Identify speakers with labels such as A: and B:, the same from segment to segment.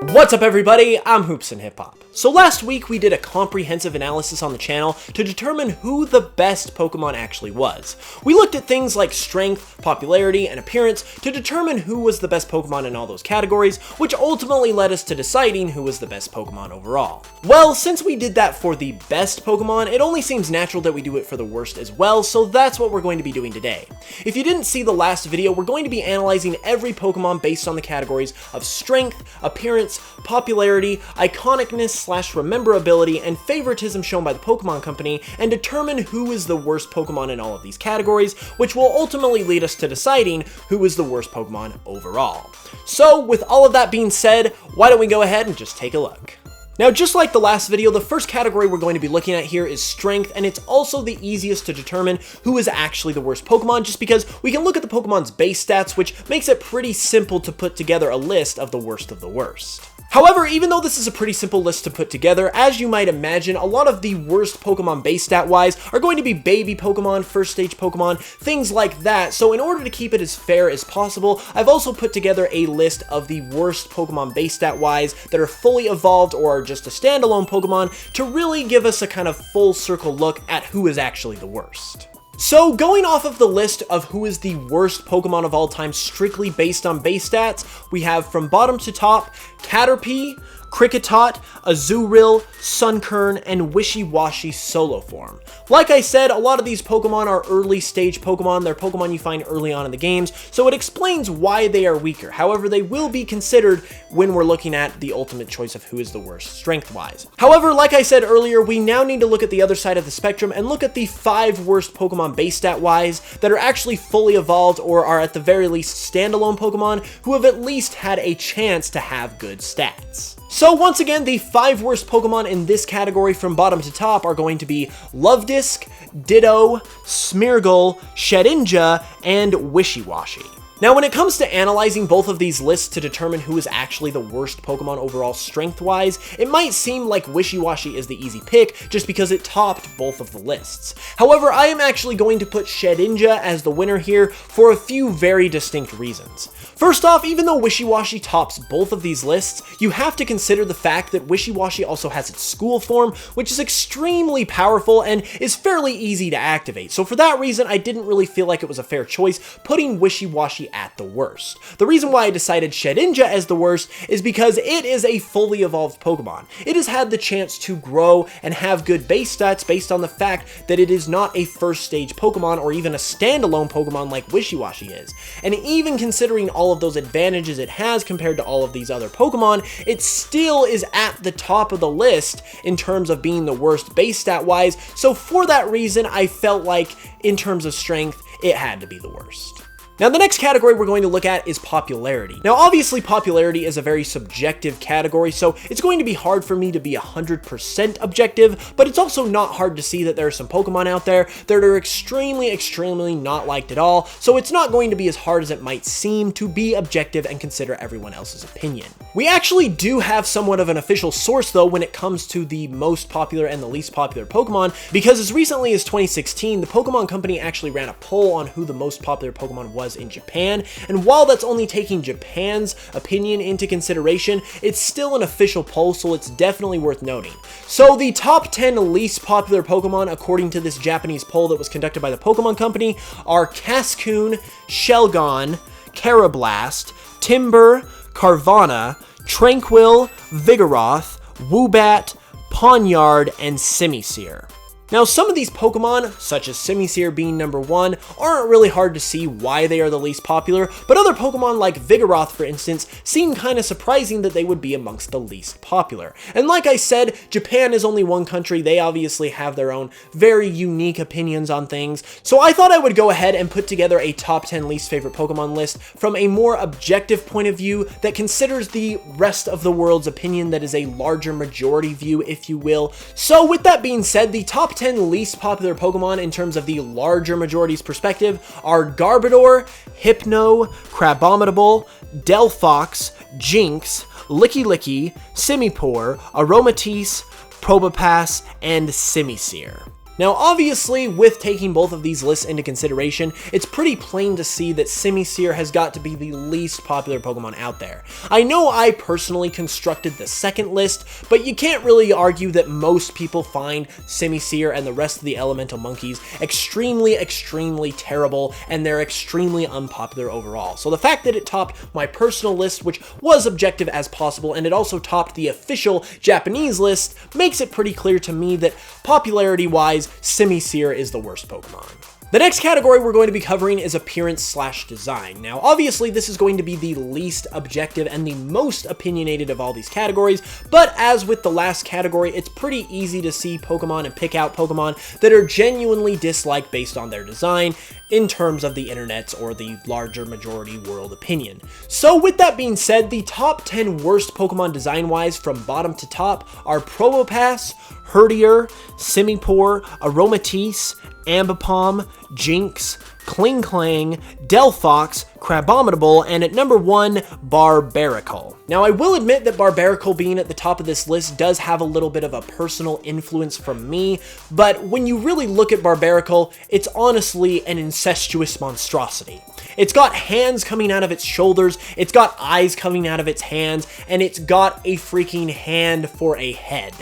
A: What's up everybody, I'm HoopsandHipHop. So last week we did a comprehensive analysis on the channel to determine who the best Pokemon actually was. We looked at things like strength, popularity, and appearance to determine who was the best Pokemon in all those categories, which ultimately led us to deciding who was the best Pokemon overall. Well, since we did that for the best Pokemon, it only seems natural that we do it for the worst as well, so that's what we're going to be doing today. If you didn't see the last video, we're going to be analyzing every Pokemon based on the categories of strength, appearance, popularity, iconicness/rememberability, and favoritism shown by the Pokemon Company, and determine who is the worst Pokemon in all of these categories, which will ultimately lead us to deciding who is the worst Pokemon overall. So with all of that being said, why don't we go ahead and just take a look. Now, just like the last video, the first category we're going to be looking at here is strength, and it's also the easiest to determine who is actually the worst Pokemon, just because we can look at the Pokemon's base stats, which makes it pretty simple to put together a list of the worst of the worst. However, even though this is a pretty simple list to put together, as you might imagine, a lot of the worst Pokemon base stat-wise are going to be baby Pokemon, first stage Pokemon, things like that. So in order to keep it as fair as possible, I've also put together a list of the worst Pokemon base stat-wise that are fully evolved or are just a standalone Pokemon to really give us a kind of full circle look at who is actually the worst. So going off of the list of who is the worst Pokemon of all time strictly based on base stats, we have from bottom to top, Caterpie, Kricketot, Azurill, Sunkern, and Wishy-Washy solo form. Like I said, a lot of these Pokemon are early stage Pokemon, they're Pokemon you find early on in the games, so it explains why they are weaker. However, they will be considered when we're looking at the ultimate choice of who is the worst strength-wise. However, like I said earlier, we now need to look at the other side of the spectrum and look at the 5 worst Pokemon base stat-wise that are actually fully evolved or are at the very least standalone Pokemon who have at least had a chance to have good stats. So once again, the 5 worst Pokemon in this category from bottom to top are going to be Luvdisc, Ditto, Smeargle, Shedinja, and Wishy-Washy. Now, when it comes to analyzing both of these lists to determine who is actually the worst Pokemon overall strength-wise, it might seem like Wishy-Washy is the easy pick just because it topped both of the lists. However, I am actually going to put Shedinja as the winner here for a few very distinct reasons. First off, even though Wishy-Washy tops both of these lists, you have to consider the fact that Wishy-Washy also has its school form, which is extremely powerful and is fairly easy to activate. So for that reason, I didn't really feel like it was a fair choice putting Wishy-Washy at the worst. The reason why I decided Shedinja as the worst is because it is a fully evolved Pokemon. It has had the chance to grow and have good base stats based on the fact that it is not a first stage Pokemon or even a standalone Pokemon like Wishy-Washy is. And even considering all of those advantages it has compared to all of these other Pokemon, it still is at the top of the list in terms of being the worst base stat wise. So for that reason, I felt like in terms of strength, it had to be the worst. Now, the next category we're going to look at is popularity. Now, obviously, popularity is a very subjective category, so it's going to be hard for me to be 100% objective, but it's also not hard to see that there are some Pokemon out there that are extremely not liked at all, so it's not going to be as hard as it might seem to be objective and consider everyone else's opinion. We actually do have somewhat of an official source, though, when it comes to the most popular and the least popular Pokemon, because as recently as 2016, the Pokemon Company actually ran a poll on who the most popular Pokemon was in Japan, and while that's only taking Japan's opinion into consideration, it's still an official poll, so it's definitely worth noting. So the top 10 least popular Pokemon according to this Japanese poll that was conducted by the Pokemon Company are Cascoon, Shelgon, Carablast, Timburr, Carvanha, Tranquil, Vigoroth, Woobat, Pawniard, and Simisear. Now, some of these Pokemon, such as Simisear being number 1, aren't really hard to see why they are the least popular, but other Pokemon like Vigoroth, for instance, seem kind of surprising that they would be amongst the least popular. And like I said, Japan is only one country, they obviously have their own very unique opinions on things, so I thought I would go ahead and put together a top 10 least favorite Pokemon list from a more objective point of view that considers the rest of the world's opinion, that is a larger majority view, if you will. So with that being said, the top 10 least popular Pokemon in terms of the larger majority's perspective are Garbodor, Hypno, Crabominable, Delphox, Jinx, Licky, Simipour, Aromatisse, Probopass, and Simisear. Now obviously, with taking both of these lists into consideration, it's pretty plain to see that Simisear has got to be the least popular Pokemon out there. I know I personally constructed the second list, but you can't really argue that most people find Simisear and the rest of the elemental monkeys extremely terrible, and they're extremely unpopular overall. So the fact that it topped my personal list, which was objective as possible, and it also topped the official Japanese list, makes it pretty clear to me that popularity-wise, Simisear is the worst Pokemon. The next category we're going to be covering is appearance/design. Now, obviously, this is going to be the least objective and the most opinionated of all these categories, but as with the last category, it's pretty easy to see Pokemon and pick out Pokemon that are genuinely disliked based on their design in terms of the internet's or the larger majority world opinion. So with that being said, the top 10 worst Pokemon design-wise from bottom to top are Probopass, Herdier, Simipour, Aromatisse, Ambipom, Jinx, Klinklang, Delphox, Crabominable, and at number 1, Barbaracle. Now I will admit that Barbaracle being at the top of this list does have a little bit of a personal influence from me, but when you really look at Barbaracle, it's honestly an incestuous monstrosity. It's got hands coming out of its shoulders, it's got eyes coming out of its hands, and it's got a freaking hand for a head.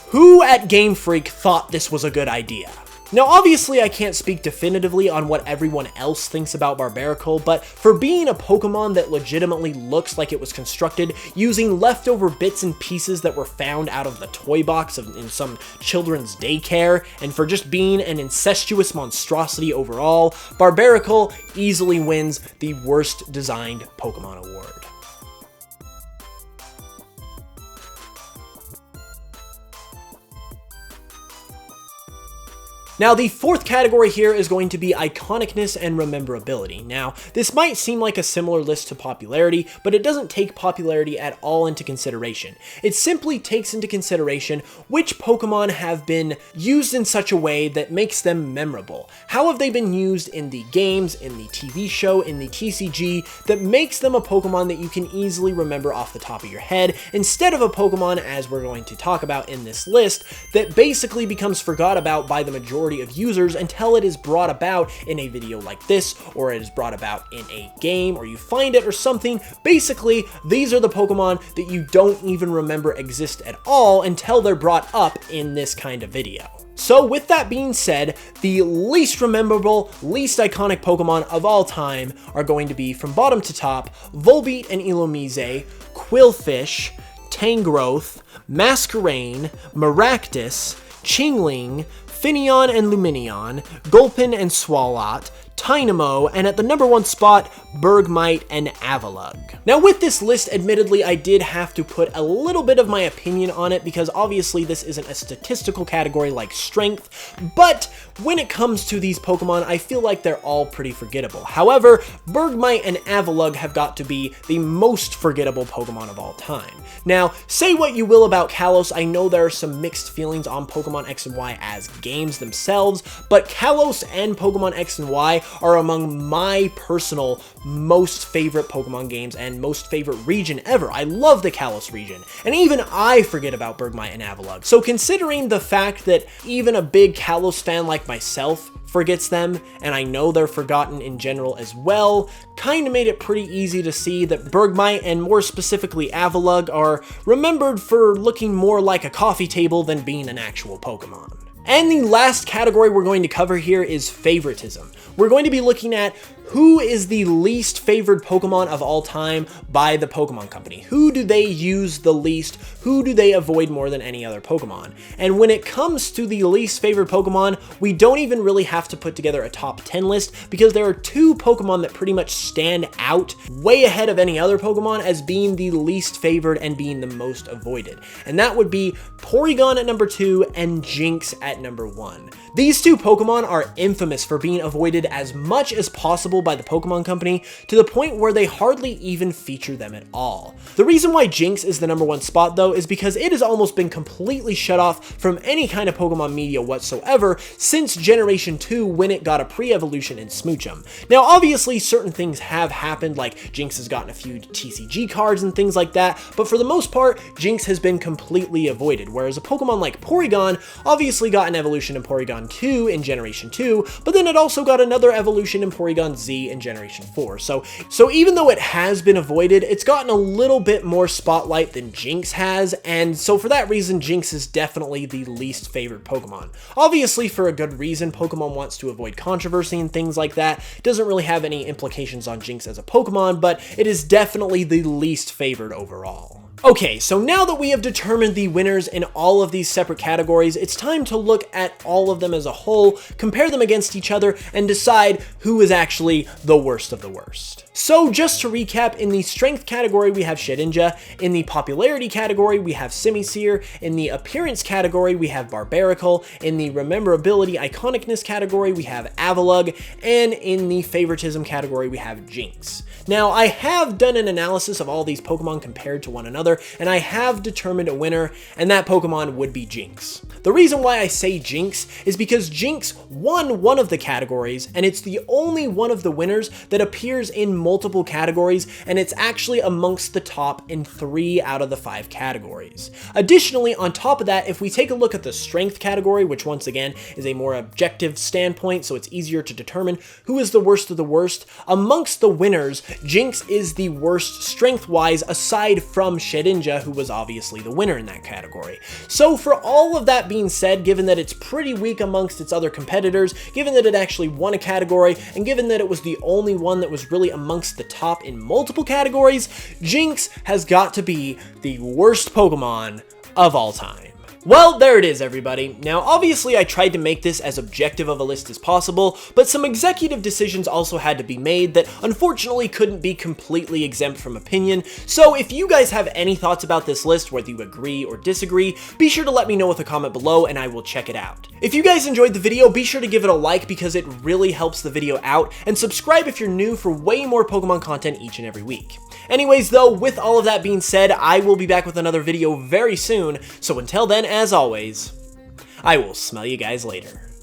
A: Who at Game Freak thought this was a good idea? Now obviously I can't speak definitively on what everyone else thinks about Barbaracle, but for being a Pokemon that legitimately looks like it was constructed using leftover bits and pieces that were found out of the toy box in some children's daycare, and for just being an incestuous monstrosity overall, Barbaracle easily wins the worst designed Pokemon award. Now, the fourth category here is going to be iconicness and rememberability. Now, this might seem like a similar list to popularity, but it doesn't take popularity at all into consideration. It simply takes into consideration which Pokemon have been used in such a way that makes them memorable. How have they been used in the games, in the TV show, in the TCG, that makes them a Pokemon that you can easily remember off the top of your head, instead of a Pokemon, as we're going to talk about in this list, that basically becomes forgot about by the majority of users until it is brought about in a video like this, or it is brought about in a game, or you find it or something. Basically, these are the Pokemon that you don't even remember exist at all until they're brought up in this kind of video. So with that being said, the least memorable, least iconic Pokemon of all time are going to be, from bottom to top, Volbeat and Illumise, Quillfish, Tangrowth, Masquerain, Maractus, Chingling, Finneon and Lumineon, Gulpin and Swalot, Tynamo, and at the number 1 spot, Bergmite and Avalugg. Now with this list, admittedly, I did have to put a little bit of my opinion on it because obviously this isn't a statistical category like strength, but when it comes to these Pokemon, I feel like they're all pretty forgettable. However, Bergmite and Avalugg have got to be the most forgettable Pokemon of all time. Now, say what you will about Kalos, I know there are some mixed feelings on Pokemon X and Y as games themselves, but Kalos and Pokemon X and Y are among my personal most favorite Pokemon games and most favorite region ever. I love the Kalos region, and even I forget about Bergmite and Avalugg. So considering the fact that even a big Kalos fan like myself forgets them, and I know they're forgotten in general as well, kind of made it pretty easy to see that Bergmite, and more specifically Avalugg, are remembered for looking more like a coffee table than being an actual Pokemon. And the last category we're going to cover here is favoritism. We're going to be looking at who is the least favored Pokemon of all time by the Pokemon Company. Who do they use the least? Who do they avoid more than any other Pokemon? And when it comes to the least favored Pokemon, we don't even really have to put together a top 10 list, because there are 2 Pokemon that pretty much stand out way ahead of any other Pokemon as being the least favored and being the most avoided. And that would be Porygon at number 2 and Jinx at number 1. These 2 Pokemon are infamous for being avoided as much as possible by the Pokemon Company, to the point where they hardly even feature them at all. The reason why Jinx is the number 1 spot though is because it has almost been completely shut off from any kind of Pokemon media whatsoever since Generation 2, when it got a pre-evolution in Smoochum. Now obviously certain things have happened, like Jinx has gotten a few TCG cards and things like that, but for the most part Jinx has been completely avoided, whereas a Pokemon like Porygon obviously got got an evolution in Porygon 2 in Generation 2, but then it also got another evolution in Porygon Z in Generation 4. So even though it has been avoided, it's gotten a little bit more spotlight than Jinx has, and so for that reason, Jinx is definitely the least favorite Pokemon. Obviously, for a good reason, Pokemon wants to avoid controversy and things like that. It doesn't really have any implications on Jinx as a Pokemon, but it is definitely the least favored overall. Okay, so now that we have determined the winners in all of these separate categories, it's time to look at all of them as a whole, compare them against each other, and decide who is actually the worst of the worst. So just to recap, in the strength category we have Shedinja, in the popularity category we have Simisear, in the appearance category we have Barbaracle, in the rememberability iconicness category we have Avalugg, and in the favoritism category we have Jinx. Now, I have done an analysis of all these Pokemon compared to one another, and I have determined a winner, and that Pokemon would be Jinx. The reason why I say Jinx is because Jinx won one of the categories, and it's the only one of the winners that appears in multiple categories, and it's actually amongst the top in 3 out of the 5 categories. Additionally, on top of that, if we take a look at the strength category, which once again is a more objective standpoint, so it's easier to determine who is the worst of the worst, amongst the winners, Jinx is the worst strength-wise aside from Shedinja, who was obviously the winner in that category. So for all of that being said, given that it's pretty weak amongst its other competitors, given that it actually won a category, and given that it was the only one that was really amongst the top in multiple categories, Jinx has got to be the worst Pokemon of all time. Well, there it is, everybody. Now, obviously, I tried to make this as objective of a list as possible, but some executive decisions also had to be made that unfortunately couldn't be completely exempt from opinion. So if you guys have any thoughts about this list, whether you agree or disagree, be sure to let me know with a comment below and I will check it out. If you guys enjoyed the video, be sure to give it a like because it really helps the video out, and subscribe if you're new for way more Pokemon content each and every week. Anyways though, with all of that being said, I will be back with another video very soon, so until then, as always, I will smell you guys later.